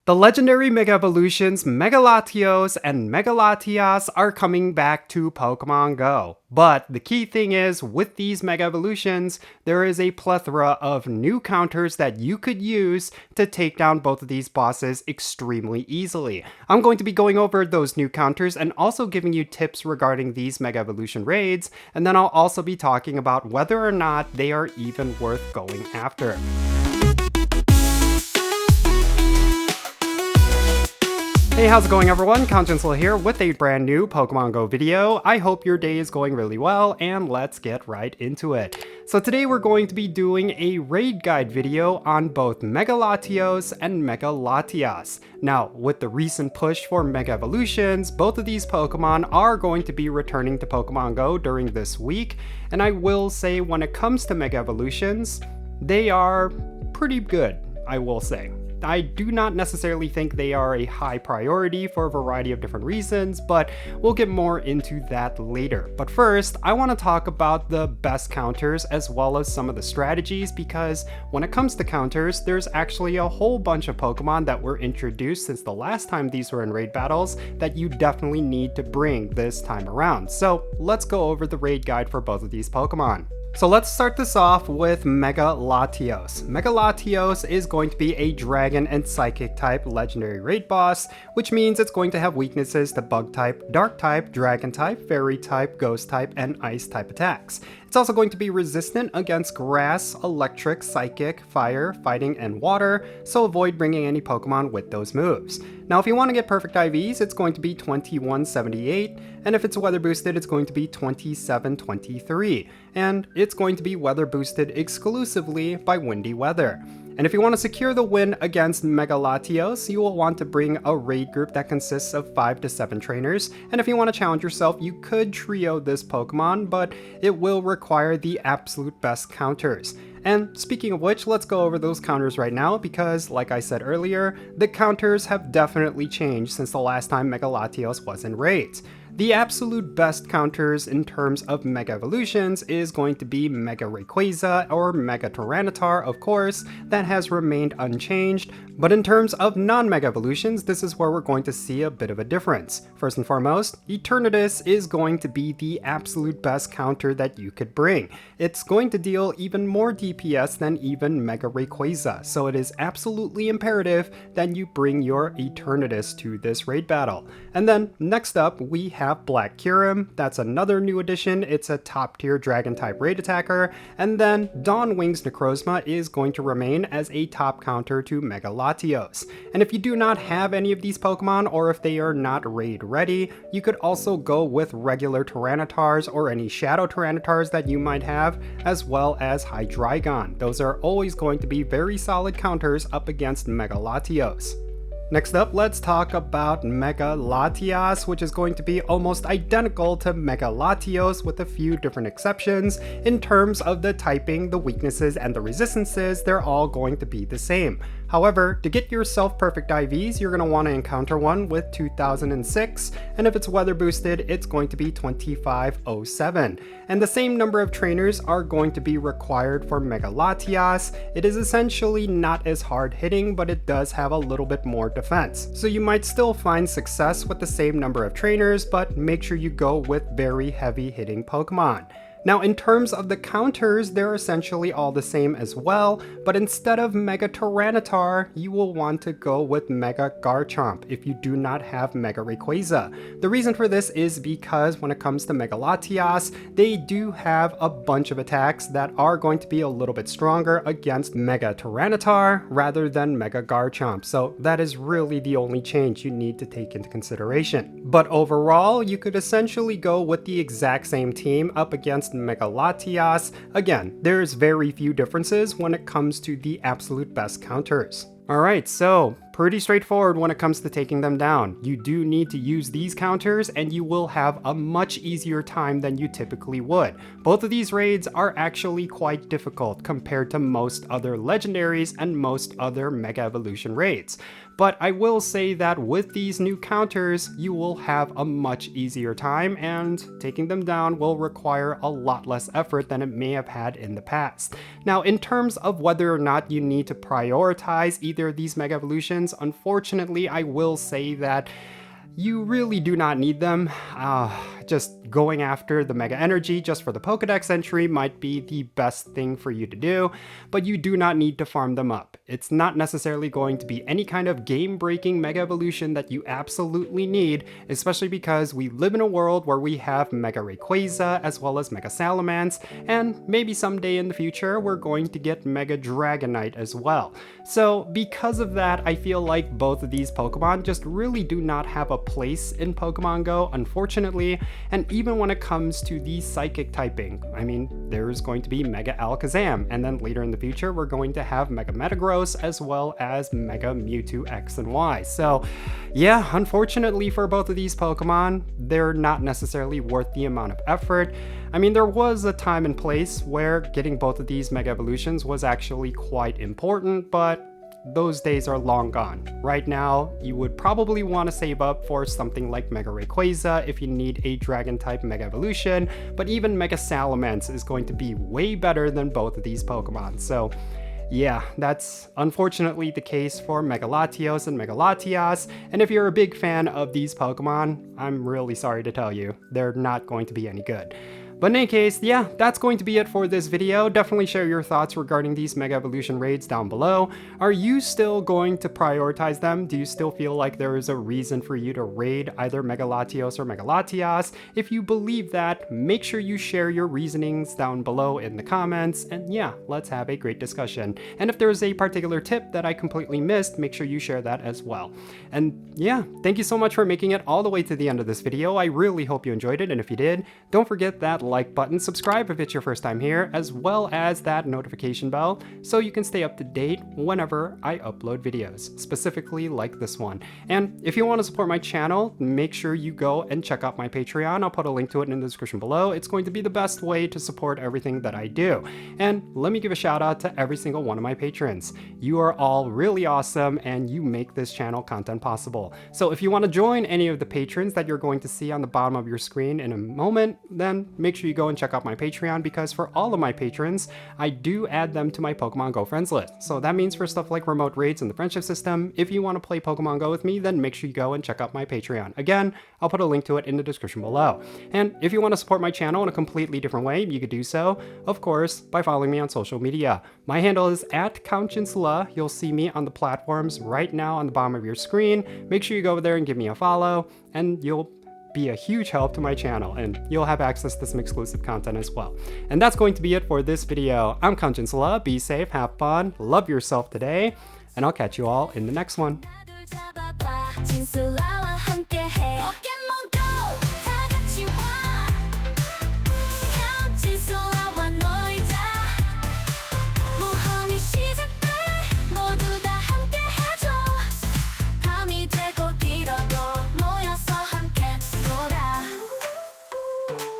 The legendary Mega Evolutions Mega Latios and Mega Latias are coming back to Pokémon GO. But the key thing is, with these Mega Evolutions, there is a plethora of new counters that you could use to take down both of these bosses extremely easily. I'm going to be going over those new counters and also giving you tips regarding these Mega Evolution raids, and then I'll also be talking about whether or not they are even worth going after. Hey, how's it going everyone? Jinsula here with a brand new Pokemon Go video. I hope your day is going really well, and let's get right into it. So today we're going to be doing a raid guide video on both Mega Latios and Mega Latias. Now, with the recent push for Mega Evolutions, both of these Pokemon are going to be returning to Pokemon Go during this week, and I will say when it comes to Mega Evolutions, they are pretty good, I will say. I do not necessarily think they are a high priority for a variety of different reasons, but we'll get more into that later. But first, I want to talk about the best counters as well as some of the strategies, because when it comes to counters, there's actually a whole bunch of Pokemon that were introduced since the last time these were in raid battles that you definitely need to bring this time around. So let's go over the raid guide for both of these Pokemon. So let's start this off with Mega Latios. Mega Latios is going to be a Dragon and Psychic type legendary raid boss, which means it's going to have weaknesses to Bug type, Dark type, Dragon type, Fairy type, Ghost type, and Ice type attacks. It's also going to be resistant against Grass, Electric, Psychic, Fire, Fighting, and Water, so avoid bringing any Pokemon with those moves. Now if you want to get perfect IVs, it's going to be 2178, and if it's weather boosted, it's going to be 2723, and it's going to be weather boosted exclusively by windy weather. And if you want to secure the win against Mega Latios, you will want to bring a raid group that consists of 5 to 7 trainers, and if you want to challenge yourself, you could trio this Pokemon, but it will require the absolute best counters. And speaking of which, let's go over those counters right now, because like I said earlier, the counters have definitely changed since the last time Mega Latios was in raids. The absolute best counters in terms of Mega Evolutions is going to be Mega Rayquaza or Mega Tyranitar, of course, that has remained unchanged, but in terms of non-Mega Evolutions, this is where we're going to see a bit of a difference. First and foremost, Eternatus is going to be the absolute best counter that you could bring. It's going to deal even more DPS than even Mega Rayquaza, so it is absolutely imperative that you bring your Eternatus to this raid battle. And then next up, we have Black Kyurem. That's another new addition. It's a top tier dragon type raid attacker. And then Dawnwing's Necrozma is going to remain as a top counter to Mega Latios. And if you do not have any of these Pokemon, or if they are not raid ready, you could also go with regular Tyranitars or any Shadow Tyranitars that you might have, as well as Hydreigon. Those are always going to be very solid counters up against Mega Latios. Next up, let's talk about Mega Latias, which is going to be almost identical to Mega Latios with a few different exceptions. In terms of the typing, the weaknesses, and the resistances, they're all going to be the same. However, to get yourself perfect IVs, you're going to want to encounter one with 2006, and if it's weather boosted, it's going to be 2507. And the same number of trainers are going to be required for Mega Latias. It is essentially not as hard hitting, but it does have a little bit more defense. So you might still find success with the same number of trainers, but make sure you go with very heavy hitting Pokemon. Now in terms of the counters, they're essentially all the same as well, but instead of Mega Tyranitar, you will want to go with Mega Garchomp if you do not have Mega Rayquaza. The reason for this is because when it comes to Mega Latias, they do have a bunch of attacks that are going to be a little bit stronger against Mega Tyranitar rather than Mega Garchomp, so that is really the only change you need to take into consideration. But overall, you could essentially go with the exact same team up against Mega Latias. Again, there's very few differences when it comes to the absolute best counters. Alright, so pretty straightforward when it comes to taking them down. You do need to use these counters and you will have a much easier time than you typically would. Both of these raids are actually quite difficult compared to most other legendaries and most other Mega Evolution raids. But I will say that with these new counters, you will have a much easier time, and taking them down will require a lot less effort than it may have had in the past. Now, in terms of whether or not you need to prioritize either of these Mega Evolutions, unfortunately, I will say that you really do not need them. Just going after the Mega Energy just for the Pokedex entry might be the best thing for you to do, but you do not need to farm them up. It's not necessarily going to be any kind of game-breaking Mega Evolution that you absolutely need, especially because we live in a world where we have Mega Rayquaza as well as Mega Salamence, and maybe someday in the future we're going to get Mega Dragonite as well. So because of that, I feel like both of these Pokemon just really do not have a place in Pokemon Go, unfortunately. And even when it comes to the psychic typing, I mean, there's going to be Mega Alakazam, and then later in the future we're going to have Mega Metagross as well as Mega Mewtwo X and Y. So yeah, unfortunately for both of these Pokemon, they're not necessarily worth the amount of effort. I mean, there was a time and place where getting both of these Mega Evolutions was actually quite important, but those days are long gone. Right now, you would probably want to save up for something like Mega Rayquaza if you need a Dragon-type Mega Evolution, but even Mega Salamence is going to be way better than both of these Pokemon. So yeah, that's unfortunately the case for Mega Latios and Mega Latias, and if you're a big fan of these Pokemon, I'm really sorry to tell you, they're not going to be any good. But in any case, yeah, that's going to be it for this video. Definitely share your thoughts regarding these Mega Evolution raids down below. Are you still going to prioritize them? Do you still feel like there is a reason for you to raid either Mega Latios or Mega Latias? If you believe that, make sure you share your reasonings down below in the comments, and yeah, let's have a great discussion. And if there's a particular tip that I completely missed, make sure you share that as well. And yeah, thank you so much for making it all the way to the end of this video. I really hope you enjoyed it, and if you did, don't forget that like button, subscribe if it's your first time here, as well as that notification bell so you can stay up to date whenever I upload videos, specifically like this one. And if you want to support my channel, make sure you go and check out my Patreon. I'll put a link to it in the description below. It's going to be the best way to support everything that I do. And let me give a shout out to every single one of my patrons. You are all really awesome and you make this channel content possible. So if you want to join any of the patrons that you're going to see on the bottom of your screen in a moment, then make sure you go and check out my Patreon, because for all of my patrons, I do add them to my Pokemon Go friends list. So that means for stuff like remote raids and the friendship system, if you want to play Pokemon Go with me, then make sure you go and check out my Patreon. Again, I'll put a link to it in the description below. And if you want to support my channel in a completely different way, you could do so, of course, by following me on social media. My handle is @Jinsula. You'll see me on the platforms right now on the bottom of your screen. Make sure you go over there and give me a follow, and you'll be a huge help to my channel, and you'll have access to some exclusive content as well. And that's going to be it for this video. I'm Jinsula. Be safe, have fun, love yourself today, and I'll catch you all in the next one.